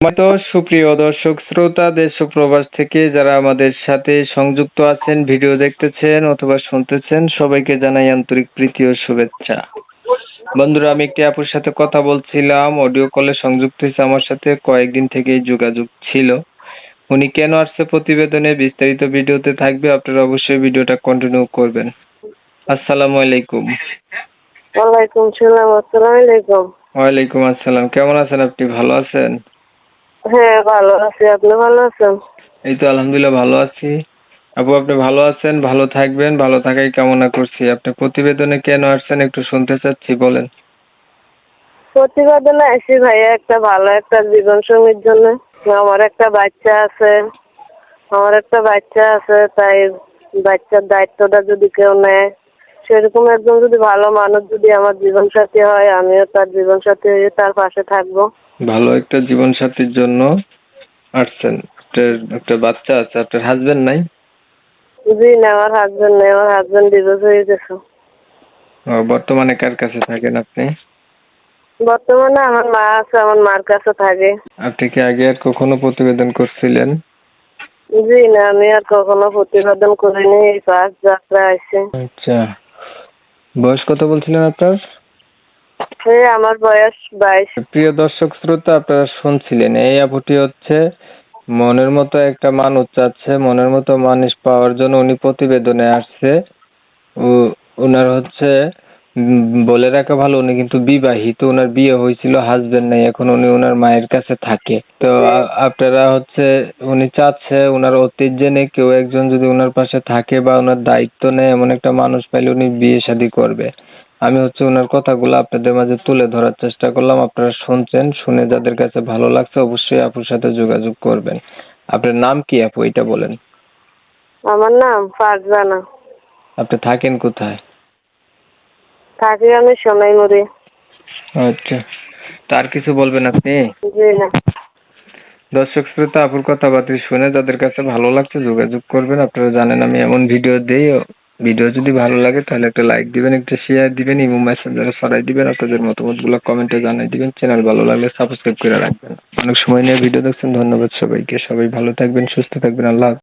তো সুপ্রিয় দর্শক শ্রোতা দেশ ও প্রবাস থেকে যারা আমাদের সাথে সংযুক্ত আছেন, ভিডিও দেখতেছেন অথবা শুনতেছেন, সবাইকে জানাই আন্তরিক প্রীতি ও শুভেচ্ছা। বন্ধুরা, আমি একটি আপুর সাথে কথা বলছিলাম, অডিও কলে সংযুক্ত হয়েছে আমার সাথে, কয়েকদিন থেকেই যোগাযোগ ছিল। উনি কেন আসছে প্রতিবেদনে বিস্তারিত ভিডিওতে থাকবে, আপনারা অবশ্যই ভিডিওটা কন্টিনিউ করবেন। আসসালামু আলাইকুম। ওয়ালাইকুম সালাম। আসসালামু আলাইকুম। ওয়ালাইকুম আসসালাম। কেমন আছেন আপনি? ভালো আছেন? হ্যাঁ, ভালো আছি। আপনি ভালো আছেন? এই তো আলহামদুলিল্লাহ ভালো আছি। আপু, আপনি ভালো আছেন, ভালো থাকবেন, ভালো থাকাই কামনা করছি। আপনি প্রতিবেদনে কেন আসছেন একটু শুনতে চাচ্ছি, বলেন। প্রতিবেদনে আসি ভাইয়া একটা ভালো একটা জীবন সঙ্গীর জন্য। আমার একটা বাচ্চা আছে তাই বাচ্চার দায়িত্বটা যদি কেউ নেয়, সেরকম একজন যদি ভালো মানুষ যদি আমার জীবন সাথী হয়, আমিও তার জীবন সাথী হয়ে তার পাশে থাকবো। ভালো একটা জীবন সাথীর জন্য আসছেন। আপনার একটা বাচ্চা আছে, আপনার হাজবেন্ড নাই? জি না, আমার হাজবেন্ড নেই, আমার হাজবেন্ড ডিভোর্স হয়ে গেছে। বর্তমানে কার কাছে থাকেন আপনি? বর্তমানে আমার মা আছে, আমার মার কাছে থাকে। আপনি কি আগে আর কখনো প্রতিবেদন করছিলেন? জি না, আমি আর কখনো প্রতিবেদন করিনি, এই ফার্স্ট যাত্রা আছে। আচ্ছা, বয়স কত বলছিলেন আপনার? আমার বয়স 22। প্রিয় দর্শক শ্রোতা, আপনারা শুনছিলেন, এই আপুটি হচ্ছে মনের মতো একটা মানুষ চাচ্ছে, মনের মতো মানুষ পাওয়ার জন্য উনি প্রতিবেদনে আসছে। ওনার হচ্ছে বলে রাখা ভালো, উনি কিন্তু বিবাহিত, ওনার বিয়ে হয়েছিল, হাজবেন্ড নাই, এখন উনি ওনার মায়ের কাছে থাকে। তো আপনারা হচ্ছে উনি চাচ্ছে ওনার অতীত জেনে কেউ একজন যদি ওনার পাশে থাকে বা ওনার দায়িত্ব নেয়, এমন একটা মানুষ পাইলে উনি বিয়ে শাদী করবে। আমি হচ্ছে ওনার কথাগুলো আপনাদের মাঝে তুলে ধরার চেষ্টা করলাম, আপনারা শুনছেন, শুনে যাদের কাছে ভালো লাগছে অবশ্যই আপুর সাথে যোগাযোগ করবেন। আপনার নাম কি আপু, এটা বলেন। আমার নাম ফারজানা। আপনি থাকেন কোথায়? থাকি আমি সোনাইমুড়ি। আচ্ছা, তার কিছু বলবেন আপনি? জি না। দর্শক শ্রোতা, আপুর কথাবার্তা শুনে যাদের কাছে ভালো লাগছে যোগাযোগ করবেন। আপনারা জানেন আমি এমন ভিডিও দেই, ভিডিও যদি ভালো লাগে তাহলে একটা লাইক দিবেন, একটা শেয়ার দিবেন, ইমো মেসেঞ্জারে ছড়াই দিবেন, আপনাদের মতামতগুলো কমেন্টে জানিয়ে দিবেন। চ্যানেল ভালো লাগলে সাবস্ক্রাইব করে রাখবেন। অনেক সময় নিয়ে ভিডিও দেখছেন, ধন্যবাদ সবাইকে। সবাই ভালো থাকবেন, সুস্থ থাকবেন। আল্লাহ হাফেজ।